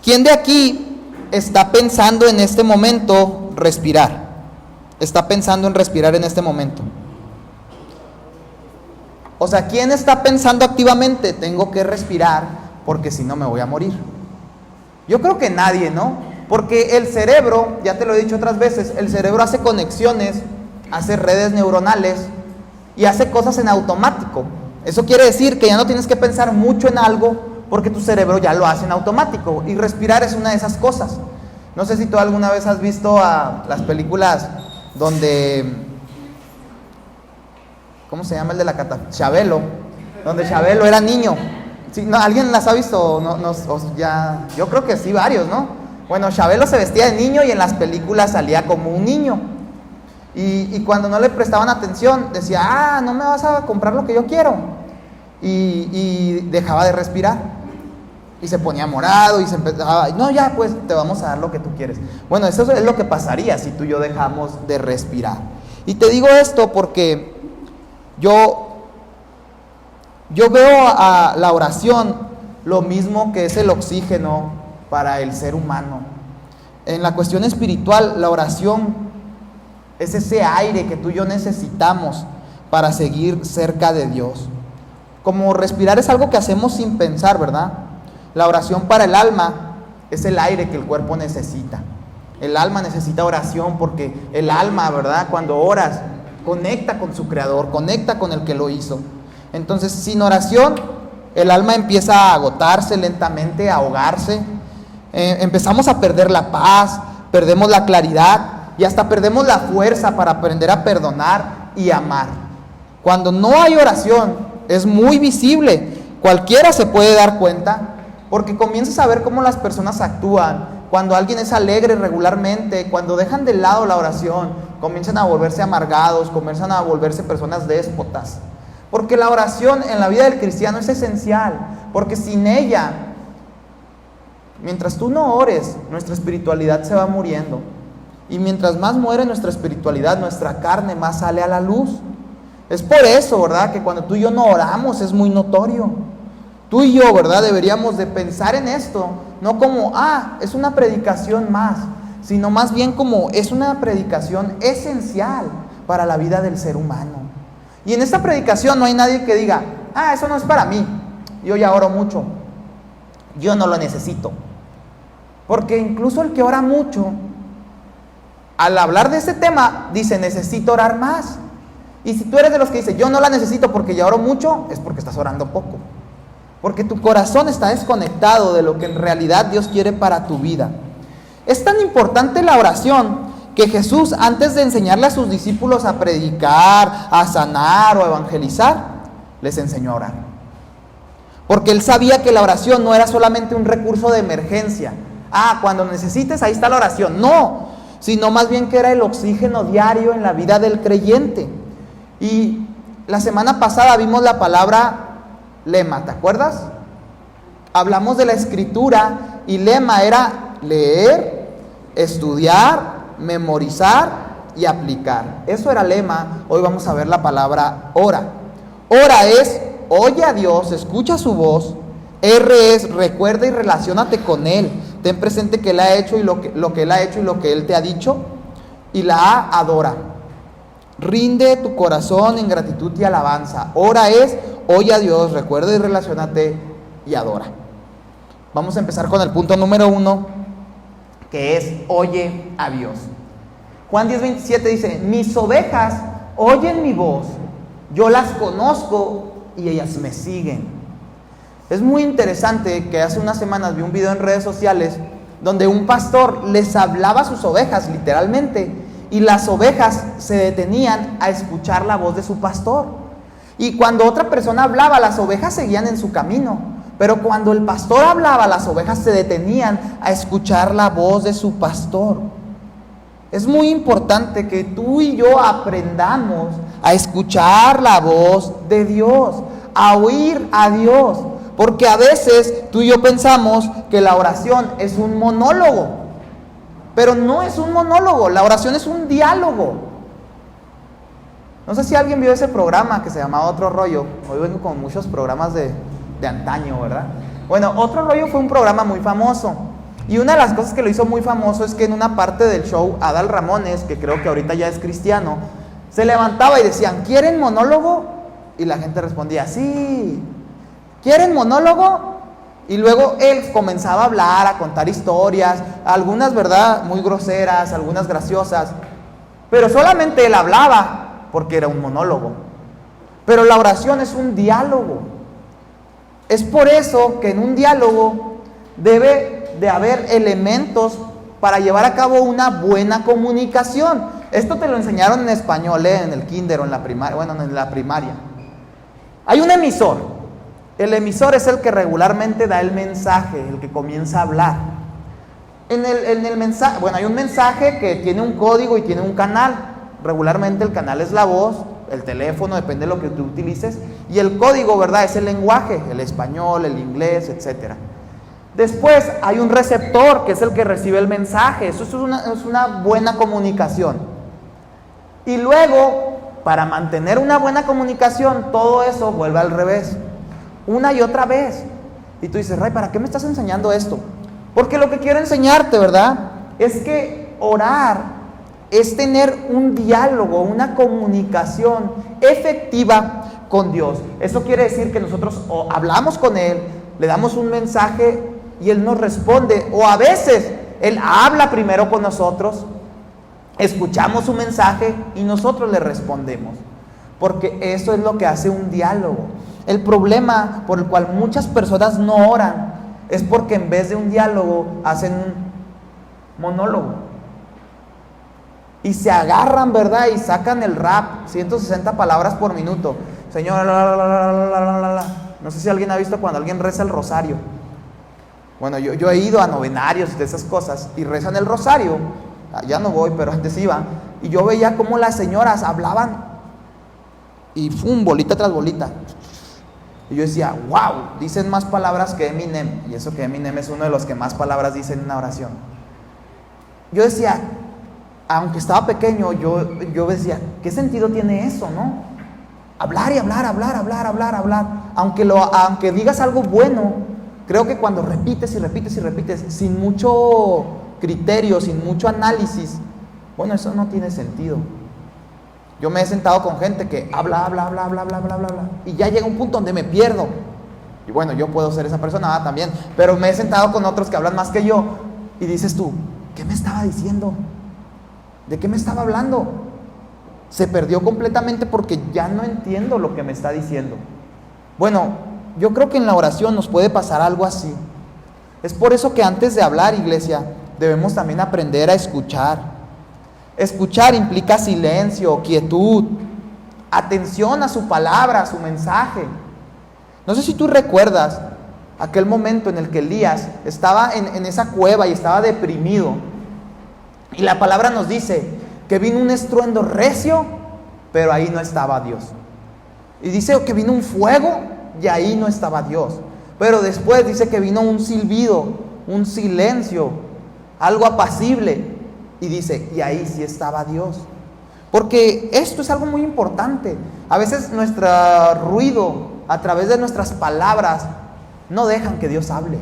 ¿Quién de aquí está pensando en este momento respirar? Está pensando en respirar en este momento. O sea, ¿quién está pensando activamente? Tengo que respirar porque si no me voy a morir. Yo creo que nadie, ¿no? Porque el cerebro, ya te lo he dicho otras veces, el cerebro hace conexiones, hace redes neuronales y hace cosas en automático. Eso quiere decir que ya no tienes que pensar mucho en algo porque tu cerebro ya lo hace en automático. Y respirar es una de esas cosas. No sé si tú alguna vez has visto las películas donde... ¿Cómo se llama el de la Chabelo? Donde Chabelo era niño. ¿Sí? ¿No? ¿Alguien las ha visto? Ya, yo creo que sí, varios, ¿no? Bueno, Chabelo se vestía de niño y en las películas salía como un niño. Y cuando no le prestaban atención, decía, no me vas a comprar lo que yo quiero. Y dejaba de respirar. Y se ponía morado y se empezaba, no, ya, pues te vamos a dar lo que tú quieres. Bueno, eso es lo que pasaría si tú y yo dejamos de respirar. Y te digo esto porque yo veo a la oración lo mismo que es el oxígeno para el ser humano. En la cuestión espiritual, la oración es ese aire que tú y yo necesitamos para seguir cerca de Dios. Como respirar es algo que hacemos sin pensar, ¿verdad? La oración para el alma es el aire que el cuerpo necesita. El alma necesita oración porque el alma, ¿verdad? Cuando oras, conecta con su creador, conecta con el que lo hizo. Entonces, sin oración, el alma empieza a agotarse lentamente, a ahogarse. Empezamos a perder la paz, perdemos la claridad y hasta perdemos la fuerza para aprender a perdonar y amar. Cuando no hay oración, es muy visible. Cualquiera se puede dar cuenta porque comienzas a ver cómo las personas actúan. Cuando alguien es alegre regularmente, cuando dejan de lado la oración, comienzan a volverse amargados, comienzan a volverse personas déspotas. Porque la oración en la vida del cristiano es esencial, porque sin ella, mientras tú no ores, nuestra espiritualidad se va muriendo. Y mientras más muere nuestra espiritualidad, nuestra carne más sale a la luz. Es por eso, ¿verdad?, que cuando tú y yo no oramos es muy notorio. Tú y yo, ¿verdad?, deberíamos de pensar en esto, no como, es una predicación más, sino más bien como es una predicación esencial para la vida del ser humano. Y en esta predicación no hay nadie que diga, eso no es para mí, yo ya oro mucho, yo no lo necesito. Porque incluso el que ora mucho, al hablar de este tema, dice, necesito orar más. Y si tú eres de los que dice, yo no la necesito porque ya oro mucho, es porque estás orando poco. Porque tu corazón está desconectado de lo que en realidad Dios quiere para tu vida. Es tan importante la oración que Jesús, antes de enseñarle a sus discípulos a predicar, a sanar o a evangelizar, les enseñó a orar. Porque Él sabía que la oración no era solamente un recurso de emergencia. Cuando necesites, ahí está la oración. No, sino más bien que era el oxígeno diario en la vida del creyente. Y la semana pasada vimos la palabra lema, ¿te acuerdas? Hablamos de la escritura y lema era leer, estudiar, memorizar y aplicar. Eso era lema. Hoy vamos a ver la palabra ora. Ora es oye a Dios, escucha su voz. R es recuerda y relaciónate con Él. Ten presente que Él ha hecho y lo que Él ha hecho y lo que Él te ha dicho. Y la A, adora. Rinde tu corazón en gratitud y alabanza. Ora es oye a Dios, recuerda y relaciónate y adora. Vamos a empezar con el punto número 1, que es oye a Dios. Juan 10:27 dice, mis ovejas oyen mi voz, yo las conozco y ellas me siguen. Es muy interesante que hace unas semanas vi un video en redes sociales donde un pastor les hablaba a sus ovejas literalmente y las ovejas se detenían a escuchar la voz de su pastor. Y cuando otra persona hablaba, las ovejas seguían en su camino. Pero cuando el pastor hablaba, las ovejas se detenían a escuchar la voz de su pastor. Es muy importante que tú y yo aprendamos a escuchar la voz de Dios, a oír a Dios. Porque a veces tú y yo pensamos que la oración es un monólogo. Pero no es un monólogo, la oración es un diálogo. No sé si alguien vio ese programa que se llamaba Otro Rollo. Hoy vengo con muchos programas de antaño, ¿verdad? Bueno, Otro Rollo fue un programa muy famoso. Y una de las cosas que lo hizo muy famoso es que en una parte del show, Adal Ramones, que creo que ahorita ya es cristiano, se levantaba y decían, ¿quieren monólogo? Y la gente respondía, sí. ¿Quieren monólogo? Y luego él comenzaba a hablar, a contar historias, algunas, ¿verdad?, muy groseras, algunas graciosas, pero solamente él hablaba porque era un monólogo. Pero la oración es un diálogo. Es por eso que en un diálogo debe de haber elementos para llevar a cabo una buena comunicación. Esto te lo enseñaron en español, en el kinder o en la primaria, bueno, en la primaria. Hay un emisor. El emisor es el que regularmente da el mensaje, el que comienza a hablar. En el mensaje, bueno, hay un mensaje que tiene un código y tiene un canal. Regularmente el canal es la voz, el teléfono, depende de lo que tú utilices. Y el código, ¿verdad?, es el lenguaje, el español, el inglés, etc. Después hay un receptor, que es el que recibe el mensaje. Eso es una buena comunicación. Y luego, para mantener una buena comunicación, todo eso vuelve al revés, una y otra vez. Y tú dices, Ray, ¿para qué me estás enseñando esto? Porque lo que quiero enseñarte, ¿verdad?, es que orar es tener un diálogo, una comunicación efectiva con Dios. Eso quiere decir que nosotros hablamos con Él, le damos un mensaje y Él nos responde, o a veces Él habla primero con nosotros, escuchamos su mensaje y nosotros le respondemos, porque eso es lo que hace un diálogo. El problema por el cual muchas personas no oran es porque en vez de un diálogo hacen un monólogo y se agarran, ¿verdad?, y sacan el rap, 160 palabras por minuto. Señor, no sé si alguien ha visto cuando alguien reza el rosario. Bueno, yo he ido a novenarios de esas cosas y rezan el rosario. Ya no voy, pero antes iba. Y yo veía cómo las señoras hablaban y bolita tras bolita. Y yo decía, wow, dicen más palabras que Eminem. Y eso que Eminem es uno de los que más palabras dice en una oración. Yo decía, aunque estaba pequeño, yo decía, ¿qué sentido tiene eso, no? Hablar y hablar. Aunque digas algo bueno, creo que cuando repites y repites, sin mucho criterio, sin mucho análisis, bueno, eso no tiene sentido. Yo me he sentado con gente que habla, y ya llega un punto donde me pierdo. Y bueno, yo puedo ser esa persona también, pero me he sentado con otros que hablan más que yo, y dices tú, ¿qué me estaba diciendo? ¿De qué me estaba hablando? Se perdió completamente porque ya no entiendo lo que me está diciendo. Bueno, yo creo que en la oración nos puede pasar algo así. Es por eso que antes de hablar, iglesia, debemos también aprender a escuchar. Escuchar implica silencio, quietud, atención a su palabra, a su mensaje. No sé si tú recuerdas aquel momento en el que Elías estaba en esa cueva y estaba deprimido. Y la palabra nos dice que vino un estruendo recio, pero ahí no estaba Dios. Y dice que vino un fuego y ahí no estaba Dios. Pero después dice que vino un silbido, un silencio, algo apacible. Y dice, y ahí sí estaba Dios. Porque esto es algo muy importante. A veces nuestro ruido, a través de nuestras palabras, no dejan que Dios hable.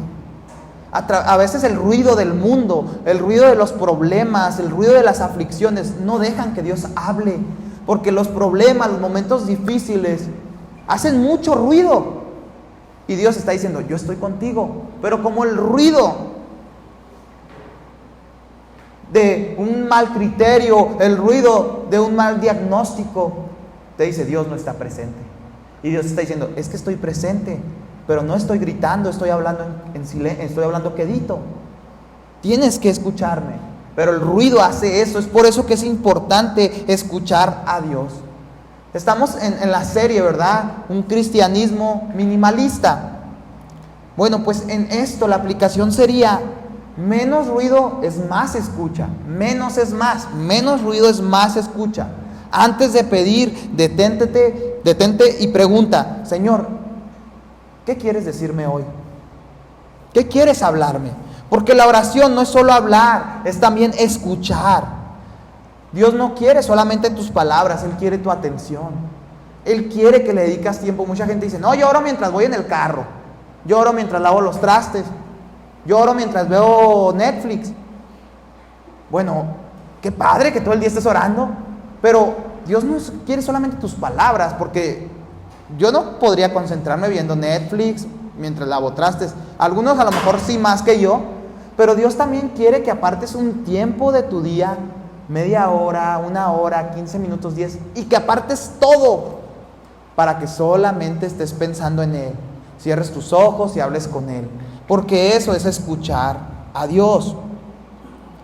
A veces el ruido del mundo, el ruido de los problemas, el ruido de las aflicciones, no dejan que Dios hable. Porque los problemas, los momentos difíciles, hacen mucho ruido. Y Dios está diciendo, yo estoy contigo. Pero como el ruido de un mal criterio, el ruido de un mal diagnóstico, te dice, Dios no está presente. Y Dios está diciendo, es que estoy presente, pero no estoy gritando, estoy hablando en silencio, estoy hablando quedito. Tienes que escucharme. Pero el ruido hace eso. Es por eso que es importante escuchar a Dios. Estamos en la serie, ¿verdad? Un cristianismo minimalista. Bueno, pues en esto la aplicación sería: menos ruido es más escucha. Menos es más. Menos ruido es más escucha. Antes de pedir, detente y pregunta: Señor, ¿qué quieres decirme hoy? ¿Qué quieres hablarme? Porque la oración no es solo hablar, es también escuchar. Dios no quiere solamente tus palabras, Él quiere tu atención. Él quiere que le dedicas tiempo. Mucha gente dice, no, yo oro mientras voy en el carro, yo oro mientras lavo los trastes. Yo oro mientras veo Netflix. Bueno, qué padre que todo el día estés orando, pero Dios no quiere solamente tus palabras, porque yo no podría concentrarme viendo Netflix mientras lavo trastes. Algunos a lo mejor sí más que yo, pero Dios también quiere que apartes un tiempo de tu día, media hora, 1 hora, 15 minutos, 10, y que apartes todo para que solamente estés pensando en Él. Cierres tus ojos y hables con Él, porque eso es escuchar a Dios.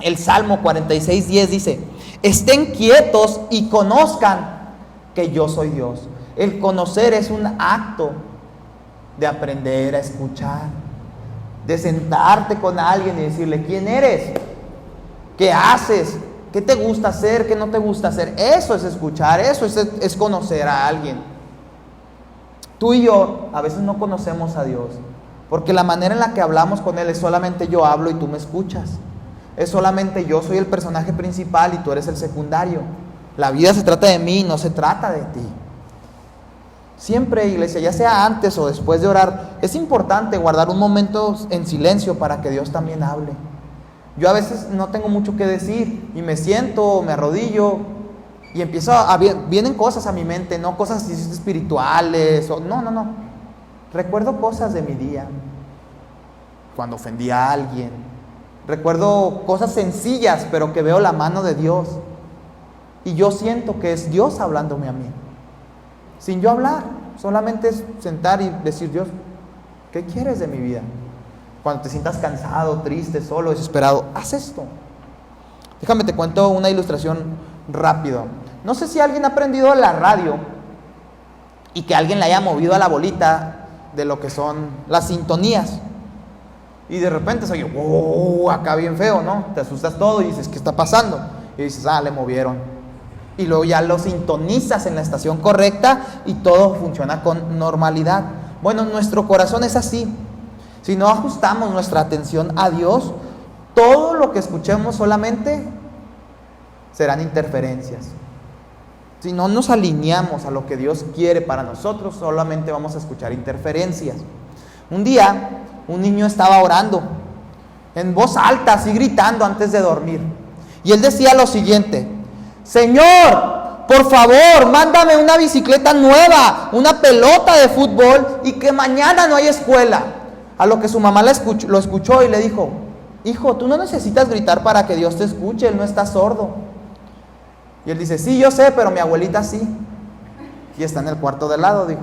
El Salmo 46:10 dice: estén quietos y conozcan que yo soy Dios. El conocer es un acto de aprender a escuchar, de sentarte con alguien y decirle: ¿quién eres? ¿Qué haces? ¿Qué te gusta hacer? ¿Qué no te gusta hacer? Eso es escuchar, eso es conocer a alguien. Tú y yo a veces no conocemos a Dios, porque la manera en la que hablamos con Él es solamente yo hablo y tú me escuchas. Es solamente yo soy el personaje principal y tú eres el secundario. La vida se trata de mí, no se trata de ti. Siempre, iglesia, ya sea antes o después de orar, es importante guardar un momento en silencio para que Dios también hable. Yo a veces no tengo mucho que decir y me siento, me arrodillo y vienen cosas a mi mente, no cosas espirituales, no. Recuerdo cosas de mi día, cuando ofendí a alguien. Recuerdo cosas sencillas, pero que veo la mano de Dios. Y yo siento que es Dios hablándome a mí. Sin yo hablar, solamente es sentar y decir: Dios, ¿qué quieres de mi vida? Cuando te sientas cansado, triste, solo, desesperado, haz esto. Déjame te cuento una ilustración rápido. No sé si alguien ha aprendido la radio y que alguien le haya movido a la bolita de lo que son las sintonías. Y de repente se oye, ¡wow! Acá bien feo, ¿no? Te asustas todo y dices: ¿qué está pasando? Y dices: le movieron. Y luego ya lo sintonizas en la estación correcta y todo funciona con normalidad. Bueno, nuestro corazón es así. Si no ajustamos nuestra atención a Dios, todo lo que escuchemos solamente serán interferencias. Si no nos alineamos a lo que Dios quiere para nosotros, solamente vamos a escuchar interferencias. Un día, un niño estaba orando en voz alta, así gritando antes de dormir. Y él decía lo siguiente: Señor, por favor, mándame una bicicleta nueva, una pelota de fútbol y que mañana no hay escuela. A lo que su mamá lo escuchó y le dijo: hijo, tú no necesitas gritar para que Dios te escuche, Él no está sordo. Y él dice: sí, yo sé, pero mi abuelita sí. Y está en el cuarto de lado, dijo.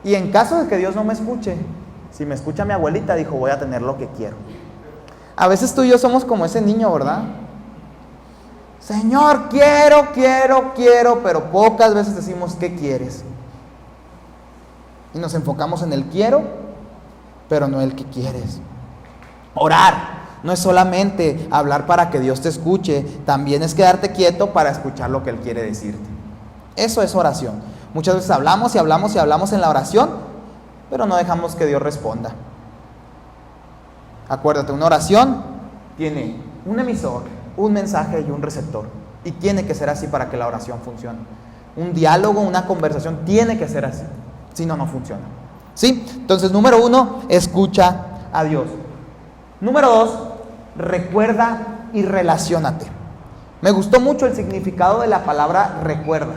Y en caso de que Dios no me escuche, si me escucha mi abuelita, dijo, voy a tener lo que quiero. A veces tú y yo somos como ese niño, ¿verdad? Señor, quiero, pero pocas veces decimos, ¿qué quieres? Y nos enfocamos en el quiero, pero no el que quieres. Orar no es solamente hablar para que Dios te escuche, también es quedarte quieto para escuchar lo que Él quiere decirte. Eso es oración. Muchas veces hablamos en la oración, pero no dejamos que Dios responda. Acuérdate, una oración tiene un emisor, un mensaje y un receptor. Y tiene que ser así para que la oración funcione. Un diálogo, una conversación tiene que ser así. Si no, no funciona. ¿Sí? Entonces, número 1, escucha a Dios. Número 2, recuerda y relaciónate. Me gustó mucho el significado de la palabra recuerda.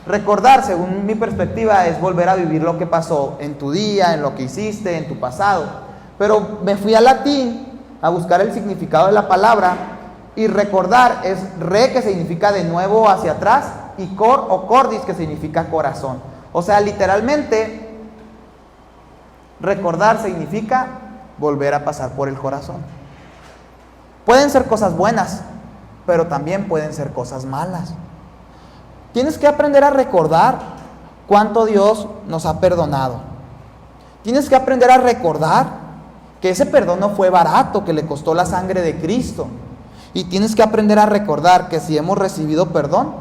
Recordar, según mi perspectiva, es volver a vivir lo que pasó en tu día, en lo que hiciste, en tu pasado. Pero me fui al latín a buscar el significado de la palabra, y recordar es re, que significa de nuevo hacia atrás, y cor o cordis, que significa corazón. O sea, literalmente, recordar significa volver a pasar por el corazón. Pueden ser cosas buenas, pero también pueden ser cosas malas. Tienes que aprender a recordar cuánto Dios nos ha perdonado. Tienes que aprender a recordar que ese perdón no fue barato, que le costó la sangre de Cristo. Y tienes que aprender a recordar que si hemos recibido perdón,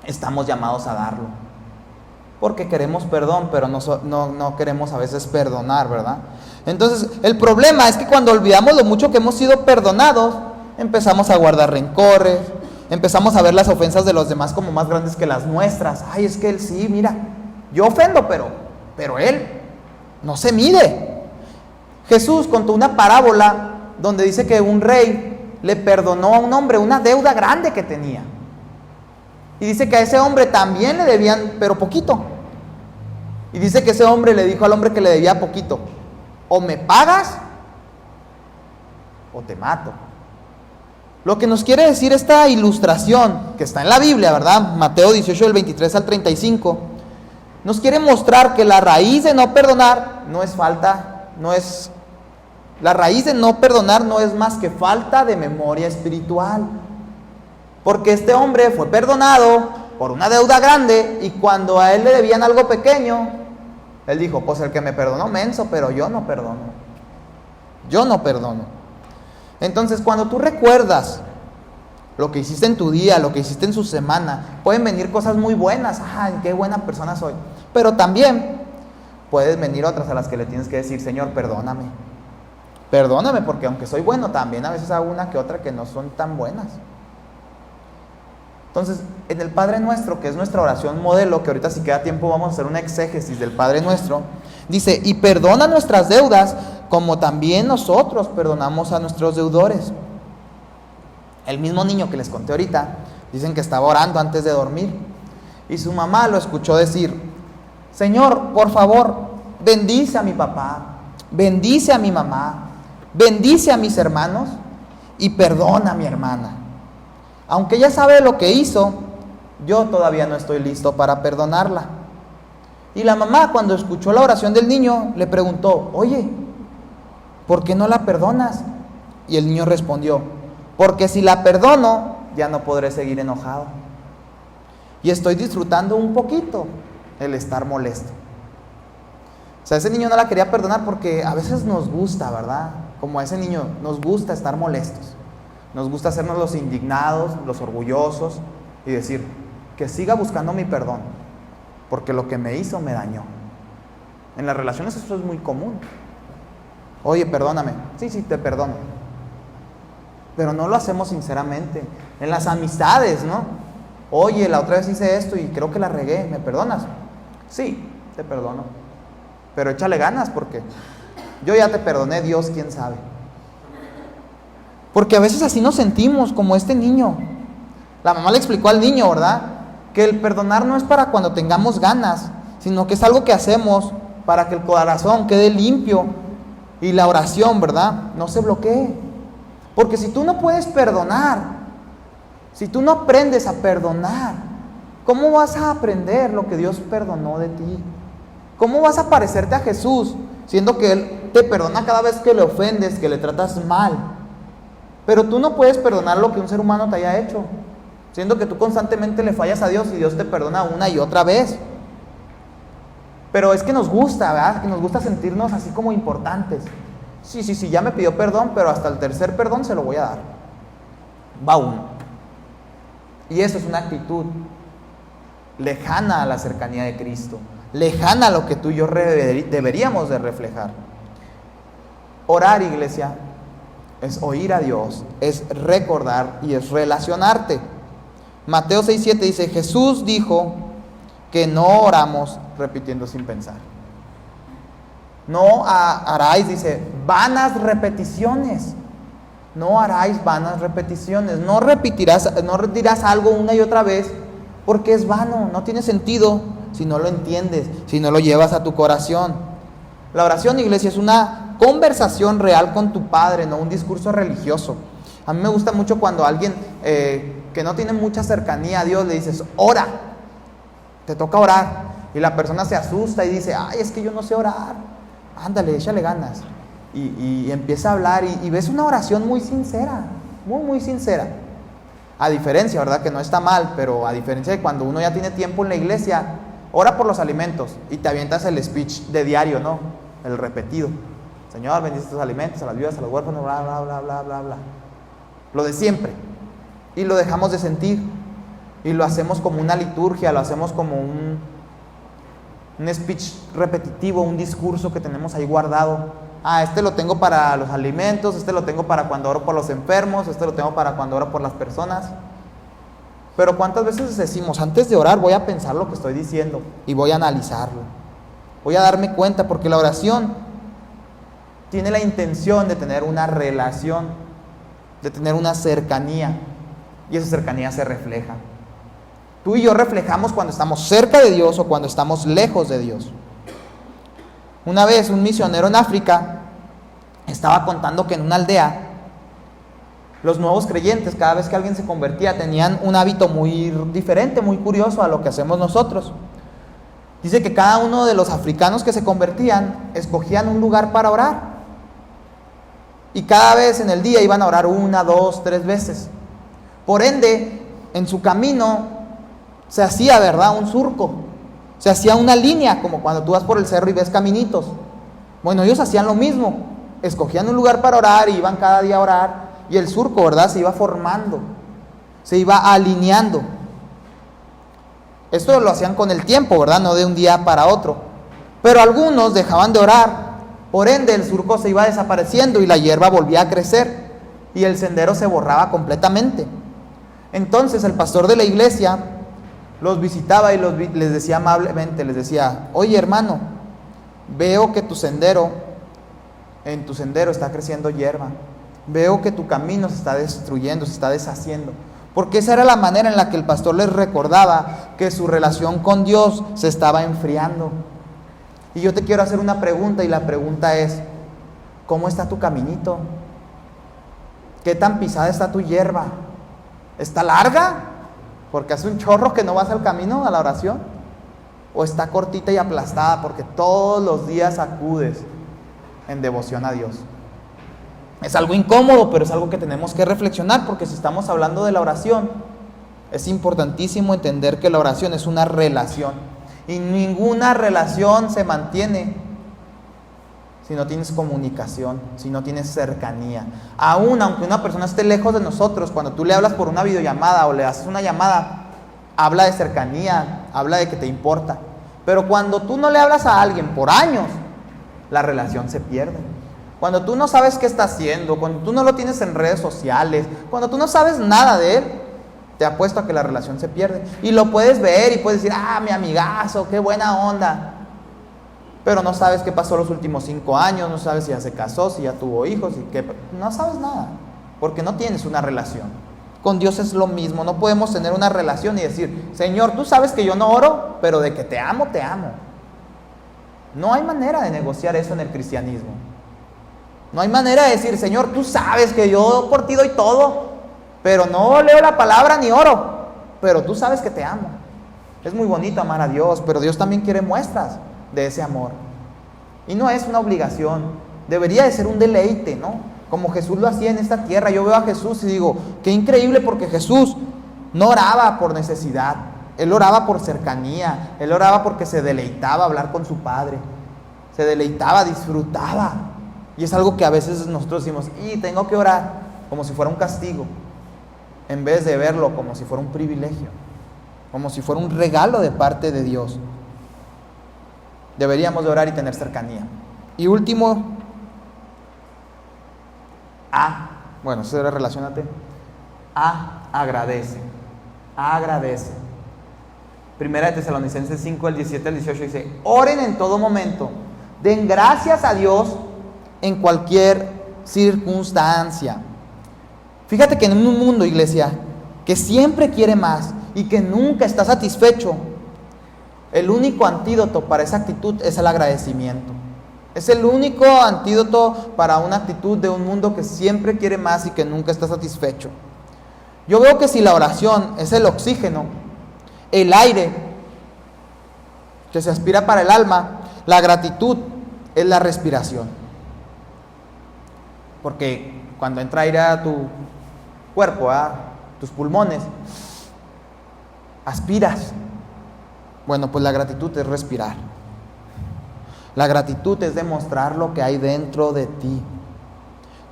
estamos llamados a darlo. Porque queremos perdón, pero no queremos a veces perdonar, ¿verdad? Entonces, el problema es que cuando olvidamos lo mucho que hemos sido perdonados, empezamos a guardar rencores, empezamos a ver las ofensas de los demás como más grandes que las nuestras. Ay, es que él sí, mira, yo ofendo, pero él. no se mide. Jesús contó una parábola donde dice que un rey le perdonó a un hombre una deuda grande que tenía. Y dice que a ese hombre también le debían, pero poquito. Y dice que ese hombre le dijo al hombre que le debía poquito: o me pagas o te mato. Lo que nos quiere decir esta ilustración, que está en la Biblia, ¿verdad? Mateo 18, del 23 al 35, nos quiere mostrar que la raíz de no perdonar la raíz de no perdonar no es más que falta de memoria espiritual. Porque este hombre fue perdonado por una deuda grande, y cuando a él le debían algo pequeño, él dijo: pues el que me perdonó menso, pero yo no perdono. Yo no perdono. Entonces, cuando tú recuerdas lo que hiciste en tu día, lo que hiciste en su semana, pueden venir cosas muy buenas. ¡Ay, qué buena persona soy! Pero también pueden venir otras a las que le tienes que decir: Señor, perdóname. Perdóname, porque aunque soy bueno, también a veces hago una que otra que no son tan buenas. Entonces, en el Padre Nuestro, que es nuestra oración modelo, que ahorita si queda tiempo vamos a hacer una exégesis del Padre Nuestro, dice: y perdona nuestras deudas, como también nosotros perdonamos a nuestros deudores. El mismo niño que les conté ahorita, dicen que estaba orando antes de dormir, y su mamá lo escuchó decir: Señor, por favor, bendice a mi papá, bendice a mi mamá, bendice a mis hermanos y perdona a mi hermana. Aunque ella sabe lo que hizo, yo todavía no estoy listo para perdonarla. Y la mamá, cuando escuchó la oración del niño, le preguntó: oye, ¿por qué no la perdonas? Y el niño respondió: porque si la perdono, ya no podré seguir enojado. Y estoy disfrutando un poquito el estar molesto. O sea, ese niño no la quería perdonar porque a veces nos gusta, ¿verdad? Como a ese niño, nos gusta estar molestos. Nos gusta hacernos los indignados, los orgullosos, y decir: que siga buscando mi perdón, porque lo que me hizo me dañó. En las relaciones eso es muy común. Oye, perdóname. Sí, te perdono. Pero no lo hacemos sinceramente. En las amistades, ¿no? Oye, la otra vez hice esto y creo que la regué, ¿me perdonas? Sí, te perdono. Pero échale ganas, porque yo ya te perdoné, Dios, quién sabe. Porque a veces así nos sentimos, como este niño. La mamá le explicó al niño, ¿verdad?, que el perdonar no es para cuando tengamos ganas, sino que es algo que hacemos para que el corazón quede limpio y la oración, ¿verdad?, no se bloquee. Porque si tú no puedes perdonar, si tú no aprendes a perdonar, ¿cómo vas a aprender lo que Dios perdonó de ti? ¿Cómo vas a parecerte a Jesús, siendo que Él te perdona cada vez que le ofendes, que le tratas mal? Pero tú no puedes perdonar lo que un ser humano te haya hecho, siendo que tú constantemente le fallas a Dios y Dios te perdona una y otra vez. Pero es que nos gusta, ¿verdad? Que nos gusta sentirnos así como importantes. Sí, ya me pidió perdón, pero hasta el tercer perdón se lo voy a dar. Va uno. Y eso es una actitud lejana a la cercanía de Cristo, lejana a lo que tú y yo deberíamos de reflejar. Orar, iglesia, es oír a Dios, es recordar y es relacionarte. Mateo 6:7 dice: Jesús dijo que no oramos repitiendo sin pensar. No haráis, dice, vanas repeticiones. No haráis vanas repeticiones. No dirás algo una y otra vez, porque es vano, no tiene sentido si no lo entiendes, si no lo llevas a tu corazón. La oración, iglesia, es una conversación real con tu Padre, no un discurso religioso. A mí me gusta mucho cuando alguien que no tiene mucha cercanía a Dios le dices: ora, te toca orar, y la persona se asusta y dice: ay, es que yo no sé orar. Ándale, échale ganas. Y empieza a hablar y ves una oración muy sincera, muy sincera. A diferencia, ¿verdad?, que no está mal, pero a diferencia de cuando uno ya tiene tiempo en la iglesia, ora por los alimentos y te avientas el speech de diario, ¿no?, el repetido: Señor, bendice tus alimentos, a las viudas, a los huérfanos, bla, bla, bla, bla, bla, bla. Lo de siempre. Y lo dejamos de sentir. Y lo hacemos como una liturgia, lo hacemos como un speech repetitivo, un discurso que tenemos ahí guardado. Este lo tengo para los alimentos, este lo tengo para cuando oro por los enfermos, este lo tengo para cuando oro por las personas. Pero ¿cuántas veces decimos: antes de orar voy a pensar lo que estoy diciendo y voy a analizarlo? Voy a darme cuenta, porque la oración tiene la intención de tener una relación, de tener una cercanía, y esa cercanía se refleja. Tú y yo reflejamos cuando estamos cerca de Dios o cuando estamos lejos de Dios. Una vez un misionero en África estaba contando que en una aldea los nuevos creyentes, cada vez que alguien se convertía, tenían un hábito muy diferente, muy curioso a lo que hacemos nosotros. Dice que cada uno de los africanos que se convertían escogían un lugar para orar, y cada vez en el día iban a orar 1, 2, 3 veces. Por ende, en su camino se hacía, ¿verdad?, un surco, se hacía una línea, como cuando tú vas por el cerro y ves caminitos. Bueno, ellos hacían lo mismo, escogían un lugar para orar y iban cada día a orar, y el surco, ¿verdad?, se iba formando, se iba alineando. Esto lo hacían con el tiempo, ¿verdad?, no de un día para otro. Pero algunos dejaban de orar, por ende el surco se iba desapareciendo y la hierba volvía a crecer y el sendero se borraba completamente. Entonces el pastor de la iglesia los visitaba y les decía amablemente, les decía: oye, hermano, veo que en tu sendero está creciendo hierba, veo que tu camino se está destruyendo, se está deshaciendo. Porque esa era la manera en la que el pastor les recordaba que su relación con Dios se estaba enfriando. Y yo te quiero hacer una pregunta, y la pregunta es: ¿cómo está tu caminito? ¿Qué tan pisada está tu hierba? ¿Está larga? Porque hace un chorro que no vas al camino, a la oración. ¿O está cortita y aplastada porque todos los días acudes en devoción a Dios? Es algo incómodo, pero es algo que tenemos que reflexionar, porque si estamos hablando de la oración, es importantísimo entender que la oración es una relación, y ninguna relación se mantiene si no tienes comunicación, si no tienes cercanía. Aún aunque una persona esté lejos de nosotros, cuando tú le hablas por una videollamada o le haces una llamada, habla de cercanía, habla de que te importa. Pero cuando tú no le hablas a alguien por años, la relación se pierde. Cuando tú no sabes qué está haciendo, cuando tú no lo tienes en redes sociales, cuando tú no sabes nada de él, te apuesto a que la relación se pierde. Y lo puedes ver y puedes decir: ah, mi amigazo, qué buena onda. Pero no sabes qué pasó los últimos 5 años, no sabes si ya se casó, si ya tuvo hijos, no sabes nada, porque no tienes una relación. Con Dios es lo mismo, no podemos tener una relación y decir: Señor, tú sabes que yo no oro, pero de que te amo, te amo. No hay manera de negociar eso en el cristianismo. No hay manera de decir: Señor, tú sabes que yo por ti doy todo, pero no leo la palabra ni oro, pero tú sabes que te amo. Es muy bonito amar a Dios, pero Dios también quiere muestras de ese amor. Y no es una obligación, debería de ser un deleite, ¿no? Como Jesús lo hacía en esta tierra. Yo veo a Jesús y digo: qué increíble, porque Jesús no oraba por necesidad, Él oraba por cercanía, Él oraba porque se deleitaba hablar con su Padre, se deleitaba, disfrutaba. Y es algo que a veces nosotros decimos: y tengo que orar, como si fuera un castigo, en vez de verlo como si fuera un privilegio, como si fuera un regalo de parte de Dios. Deberíamos de orar y tener cercanía. Y último, bueno, eso era relacionate. Agradece. Agradece. Primera de Tesalonicenses 5, el 17 al 18 dice: oren en todo momento, den gracias a Dios en cualquier circunstancia. Fíjate que en un mundo, iglesia, que siempre quiere más y que nunca está satisfecho, el único antídoto para esa actitud es el agradecimiento. Es el único antídoto para una actitud de un mundo que siempre quiere más y que nunca está satisfecho. Yo veo que si la oración es el oxígeno, el aire que se aspira para el alma, la gratitud es la respiración. Porque cuando entra aire a tu cuerpo, a tus pulmones, aspiras. Bueno, pues la gratitud es respirar. La gratitud es demostrar lo que hay dentro de ti.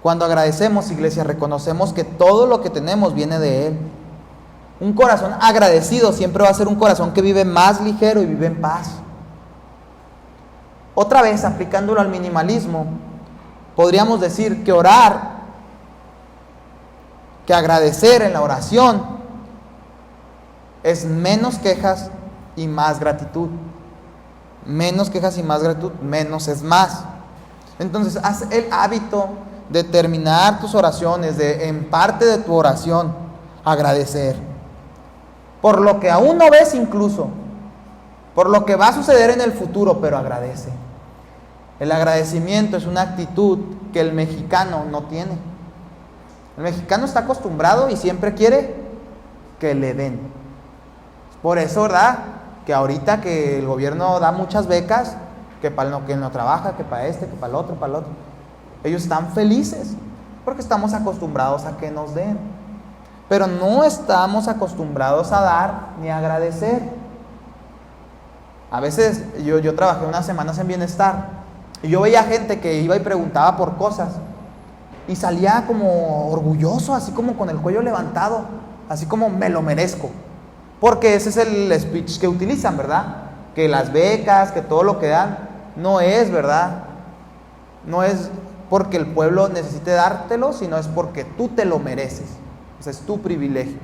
Cuando agradecemos, iglesia, reconocemos que todo lo que tenemos viene de Él. Un corazón agradecido siempre va a ser un corazón que vive más ligero y vive en paz. Otra vez, aplicándolo al minimalismo, podríamos decir que orar, que agradecer en la oración es menos quejas y más gratitud. Menos quejas y más gratitud, menos es más. Entonces, haz el hábito de terminar tus oraciones, de en parte de tu oración, agradecer. Por lo que aún no ves incluso, por lo que va a suceder en el futuro, pero agradece. El agradecimiento es una actitud que el mexicano no tiene. El mexicano está acostumbrado y siempre quiere que le den. Por eso, ¿verdad? Que ahorita que el gobierno da muchas becas, que para el que no trabaja, que para este, que para el otro, para el otro. Ellos están felices porque estamos acostumbrados a que nos den. Pero no estamos acostumbrados a dar ni a agradecer. A veces yo trabajé unas semanas en bienestar y yo veía gente que iba y preguntaba por cosas y salía como orgulloso, así como con el cuello levantado, así como me lo merezco. Porque ese es el speech que utilizan, ¿verdad? Que las becas, que todo lo que dan, no es, ¿verdad? No es porque el pueblo necesite dártelo, sino es porque tú te lo mereces. Ese es tu privilegio.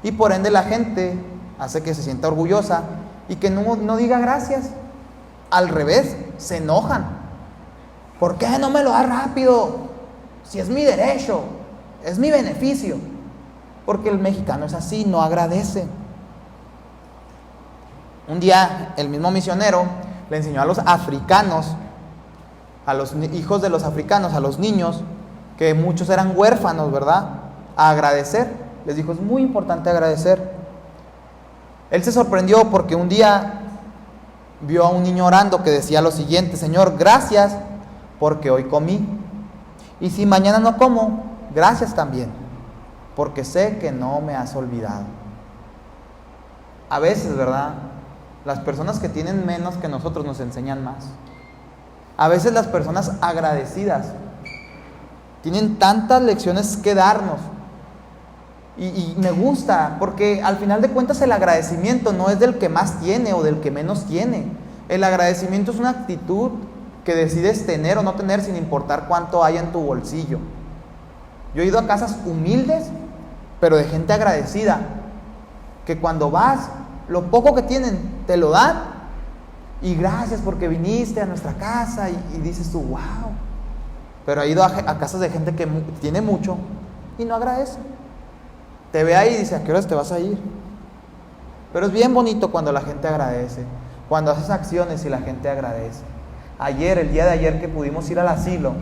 Y por ende la gente hace que se sienta orgullosa y que no diga gracias. Al revés, se enojan. ¿Por qué no me lo da rápido? Si es mi derecho, es mi beneficio. Porque el mexicano es así, no agradece. Un día el mismo misionero le enseñó a los africanos, a los hijos de los africanos, a los niños, que muchos eran huérfanos, ¿verdad?, a agradecer. Les dijo, es muy importante agradecer. Él se sorprendió porque un día vio a un niño orando que decía lo siguiente: Señor, gracias porque hoy comí. Y si mañana no como, gracias también, porque sé que no me has olvidado. A veces, ¿verdad?, las personas que tienen menos que nosotros nos enseñan más. A veces las personas agradecidas tienen tantas lecciones que darnos. Y me gusta, porque al final de cuentas el agradecimiento no es del que más tiene o del que menos tiene. El agradecimiento es una actitud que decides tener o no tener sin importar cuánto haya en tu bolsillo. Yo he ido a casas humildes, pero de gente agradecida, que cuando vas, lo poco que tienen te lo dan, y gracias porque viniste a nuestra casa, y dices tú, wow. Pero he ido a casas de gente que tiene mucho y no agradece. Te ve ahí y dice, ¿a qué horas te vas a ir? Pero es bien bonito cuando la gente agradece, cuando haces acciones y la gente agradece. El día de ayer que pudimos ir al asilo,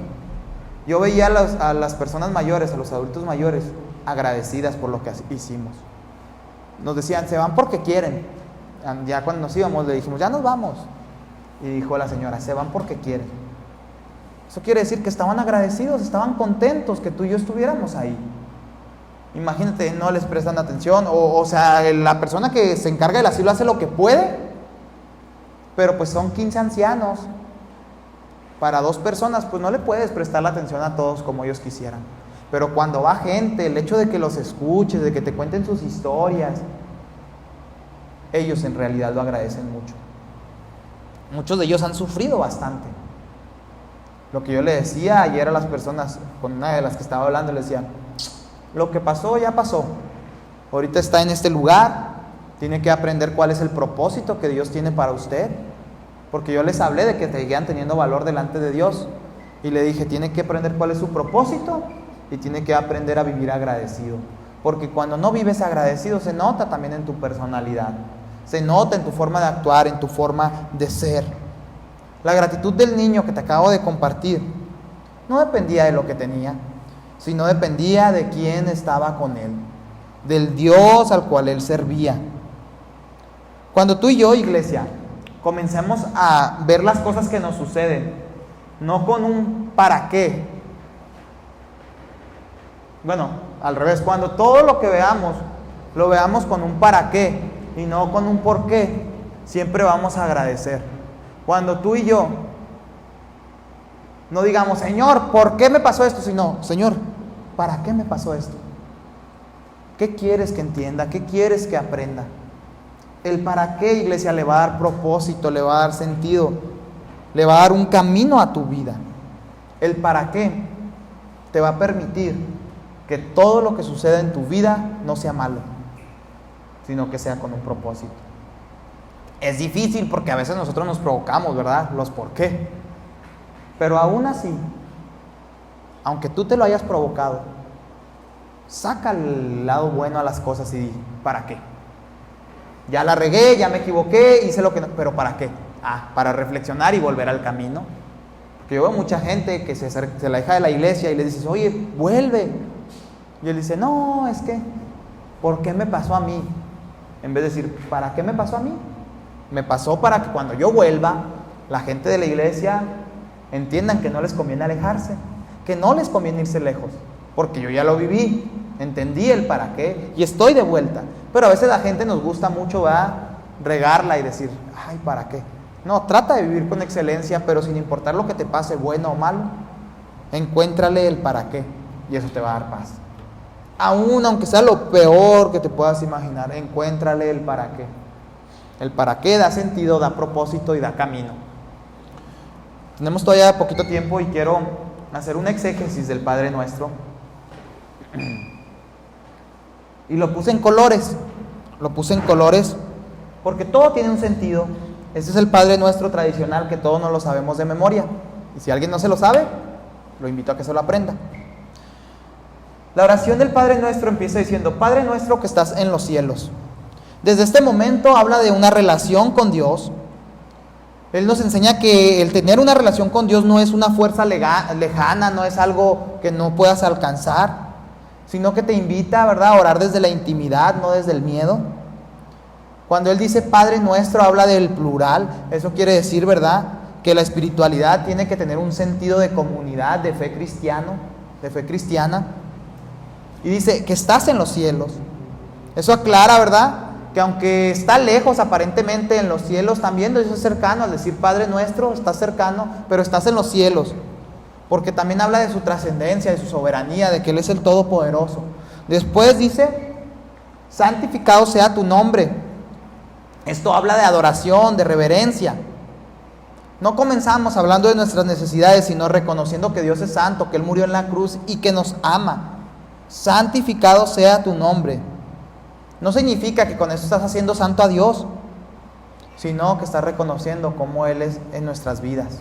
yo veía a las personas mayores, a los adultos mayores, agradecidas por lo que hicimos. Nos decían, se van porque quieren. Ya cuando nos íbamos le dijimos, ya nos vamos. Y dijo la señora, se van porque quieren. Eso quiere decir que estaban agradecidos, estaban contentos que tú y yo estuviéramos ahí. Imagínate, no les prestan atención, o sea, la persona que se encarga del asilo hace lo que puede, pero pues son 15 ancianos. Para 2 personas, pues no le puedes prestar la atención a todos como ellos quisieran. Pero cuando va gente, el hecho de que los escuches, de que te cuenten sus historias, ellos en realidad lo agradecen mucho. Muchos de ellos han sufrido bastante. Lo que yo le decía ayer a las personas, con una de las que estaba hablando, le decía, lo que pasó ya pasó. Ahorita está en este lugar, tiene que aprender cuál es el propósito que Dios tiene para usted. Porque yo les hablé de que seguían teniendo valor delante de Dios. Y le dije, tiene que aprender cuál es su propósito y tiene que aprender a vivir agradecido. Porque cuando no vives agradecido se nota también en tu personalidad. Se nota en tu forma de actuar, en tu forma de ser. La gratitud del niño que te acabo de compartir no dependía de lo que tenía, sino dependía de quién estaba con él, del Dios al cual él servía. Cuando tú y yo, iglesia, comencemos a ver las cosas que nos suceden, no con un para qué. Bueno, al revés, cuando todo lo que veamos, lo veamos con un para qué y no con un por qué, siempre vamos a agradecer. Cuando tú y yo no digamos, Señor, ¿por qué me pasó esto? Sino, Señor, ¿para qué me pasó esto? ¿Qué quieres que entienda? ¿Qué quieres que aprenda? El para qué, iglesia, le va a dar propósito, le va a dar sentido, le va a dar un camino a tu vida. El para qué te va a permitir que todo lo que suceda en tu vida no sea malo, sino que sea con un propósito. Es difícil porque a veces nosotros nos provocamos, ¿verdad? Los por qué. Pero aún así, aunque tú te lo hayas provocado, saca el lado bueno a las cosas y di, ¿para qué? Ya la regué, ya me equivoqué, hice lo que no, pero ¿para qué? Para reflexionar y volver al camino. Porque yo veo mucha gente que se aleja de la iglesia y le dices, oye, vuelve. Y él dice, no, es que, ¿por qué me pasó a mí? En vez de decir, ¿para qué me pasó a mí? Me pasó para que cuando yo vuelva, la gente de la iglesia entiendan que no les conviene alejarse, que no les conviene irse lejos, porque yo ya lo viví, entendí el para qué y estoy de vuelta. Pero a veces la gente nos gusta mucho, regarla y decir, ay, ¿para qué? No, trata de vivir con excelencia, pero sin importar lo que te pase, bueno o malo, encuéntrale el para qué y eso te va a dar paz. Aunque sea lo peor que te puedas imaginar, encuéntrale el para qué. El para qué da sentido, da propósito y da camino. Tenemos todavía poquito tiempo y quiero hacer un exégesis del Padre Nuestro. Y lo puse en colores. Porque todo tiene un sentido. Este es el Padre Nuestro tradicional que todos nos lo sabemos de memoria. Y si alguien no se lo sabe, lo invito a que se lo aprenda. La oración del Padre Nuestro empieza diciendo, Padre Nuestro que estás en los cielos. Desde este momento habla de una relación con Dios. Él nos enseña que el tener una relación con Dios no es una fuerza lejana, no es algo que no puedas alcanzar, sino que te invita, ¿verdad?, a orar desde la intimidad, no desde el miedo. Cuando Él dice Padre Nuestro, habla del plural. Eso quiere decir, ¿verdad?, que la espiritualidad tiene que tener un sentido de comunidad, de fe cristiana. Y dice que estás en los cielos. Eso aclara, ¿verdad?, que aunque está lejos aparentemente en los cielos, también Dios es cercano. Al decir Padre Nuestro, estás cercano, pero estás en los cielos. Porque también habla de su trascendencia, de su soberanía, de que Él es el Todopoderoso. Después dice, santificado sea tu nombre. Esto habla de adoración, de reverencia. No comenzamos hablando de nuestras necesidades, sino reconociendo que Dios es santo, que Él murió en la cruz y que nos ama. Santificado sea tu nombre. No significa que con eso estás haciendo santo a Dios, sino que estás reconociendo cómo Él es en nuestras vidas,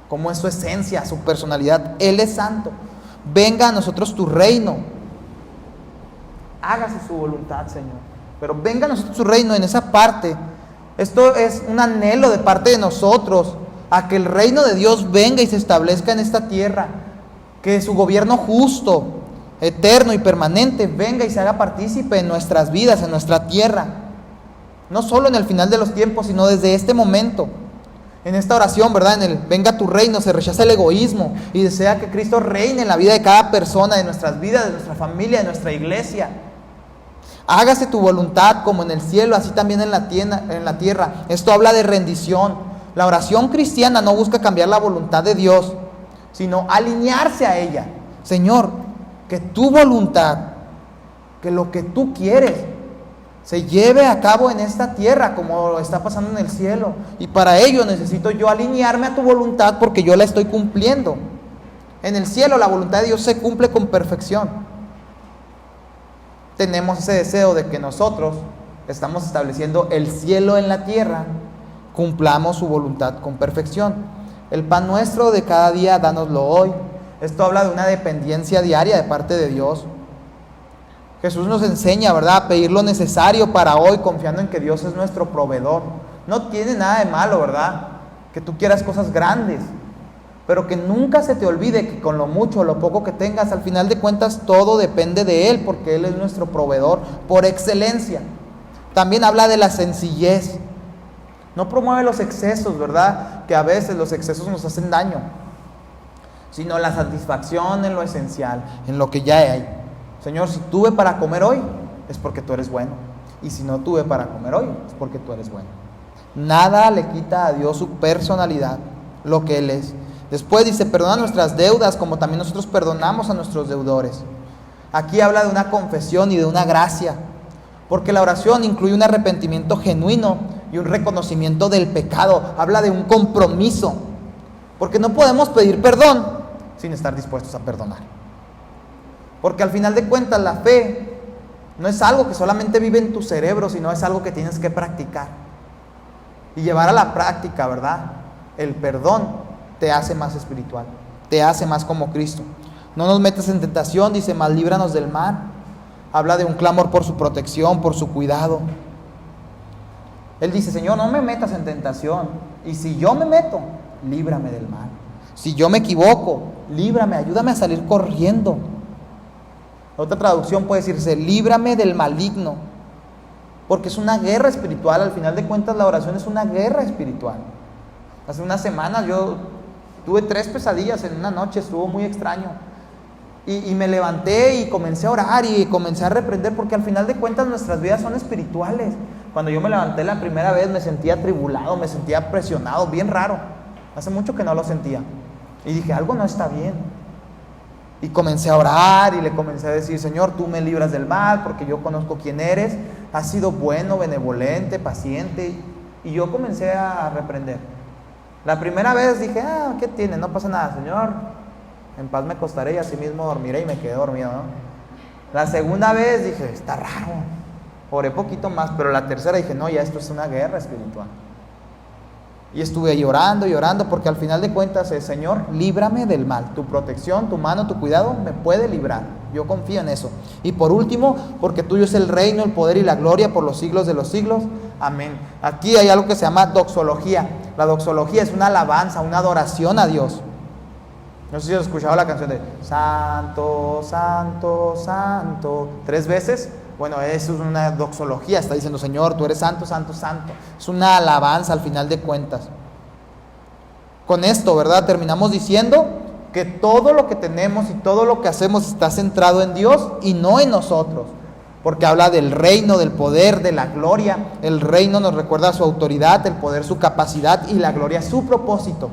cómo es su esencia, su personalidad. Él es santo. Venga a nosotros tu reino. Hágase su voluntad, Señor. Pero venga a nosotros tu reino en esa parte. Esto es un anhelo de parte de nosotros, a que el reino de Dios venga y se establezca en esta tierra. Que su gobierno justo, eterno y permanente venga y se haga partícipe en nuestras vidas, en nuestra tierra. No solo en el final de los tiempos, sino desde este momento. En esta oración, ¿verdad?, en el venga tu reino, se rechaza el egoísmo y desea que Cristo reine en la vida de cada persona, de nuestras vidas, de nuestra familia, de nuestra iglesia. Hágase tu voluntad como en el cielo, así también en la tierra. Esto habla de rendición. La oración cristiana no busca cambiar la voluntad de Dios, sino alinearse a ella. Señor, que tu voluntad, que lo que tú quieres, se lleve a cabo en esta tierra como está pasando en el cielo. Y para ello necesito yo alinearme a tu voluntad porque yo la estoy cumpliendo. En el cielo la voluntad de Dios se cumple con perfección. Tenemos ese deseo de que nosotros estamos estableciendo el cielo en la tierra, cumplamos su voluntad con perfección. El pan nuestro de cada día, dánoslo hoy. Esto habla de una dependencia diaria de parte de Dios. Jesús nos enseña, ¿verdad?, a pedir lo necesario para hoy, confiando en que Dios es nuestro proveedor. No tiene nada de malo, ¿verdad?, que tú quieras cosas grandes, pero que nunca se te olvide que con lo mucho o lo poco que tengas, al final de cuentas todo depende de Él, porque Él es nuestro proveedor por excelencia. También habla de la sencillez. No promueve los excesos, ¿verdad?, que a veces los excesos nos hacen daño, sino la satisfacción en lo esencial, en lo que ya hay. Señor, si tuve para comer hoy, es porque tú eres bueno. Y si no tuve para comer hoy, es porque tú eres bueno. Nada le quita a Dios su personalidad, lo que Él es. Después dice, perdona nuestras deudas como también nosotros perdonamos a nuestros deudores. Aquí habla de una confesión y de una gracia, porque la oración incluye un arrepentimiento genuino y un reconocimiento del pecado. Habla de un compromiso, porque no podemos pedir perdón sin estar dispuestos a perdonar. Porque al final de cuentas la fe no es algo que solamente vive en tu cerebro, sino es algo que tienes que practicar. y llevar a la práctica, ¿verdad? El perdón te hace más espiritual, te hace más como Cristo. No nos metas en tentación, dice, mas líbranos del mal. Habla de un clamor por su protección, por su cuidado. Él dice, Señor, no me metas en tentación. Y si yo me meto, líbrame del mal. Si yo me equivoco, líbrame, ayúdame a salir corriendo. Otra traducción puede decirse, líbrame del maligno. Porque es una guerra espiritual. Al final de cuentas, la oración es una guerra espiritual. Hace unas semanas yo tuve 3 pesadillas en una noche, estuvo muy extraño. Y me levanté y comencé a orar y comencé a reprender, porque al final de cuentas nuestras vidas son espirituales. Cuando yo me levanté la primera vez me sentía atribulado, me sentía presionado, bien raro. Hace mucho que no lo sentía. Y dije, algo no está bien. Y comencé a orar y le comencé a decir, Señor, tú me libras del mal porque yo conozco quién eres. Has sido bueno, benevolente, paciente. Y yo comencé a reprender. La primera vez dije, ¿qué tiene? No pasa nada, Señor. En paz me acostaré y así mismo dormiré, y me quedé dormido, ¿no? La segunda vez dije, está raro. Oré poquito más, pero la tercera dije, no, ya esto es una guerra espiritual. Y estuve ahí orando y orando, porque al final de cuentas es, Señor, líbrame del mal. Tu protección, tu mano, tu cuidado me puede librar. Yo confío en eso. Y por último, porque tuyo es el reino, el poder y la gloria por los siglos de los siglos. Amén. Aquí hay algo que se llama doxología. La doxología es una alabanza, una adoración a Dios. No sé si has escuchado la canción de Santo, Santo, Santo, 3 veces. Bueno, eso es una doxología. Está diciendo, Señor, tú eres santo, santo, santo. Es una alabanza al final de cuentas. Con esto, ¿verdad? Terminamos diciendo que todo lo que tenemos y todo lo que hacemos está centrado en Dios y no en nosotros. Porque habla del reino, del poder, de la gloria. El reino nos recuerda su autoridad, el poder, su capacidad, y la gloria, su propósito.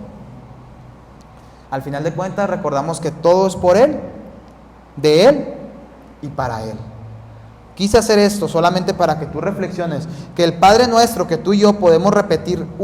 Al final de cuentas recordamos que todo es por Él, de Él y para Él. Quise hacer esto solamente para que tú reflexiones, que el Padre Nuestro que tú y yo podemos repetir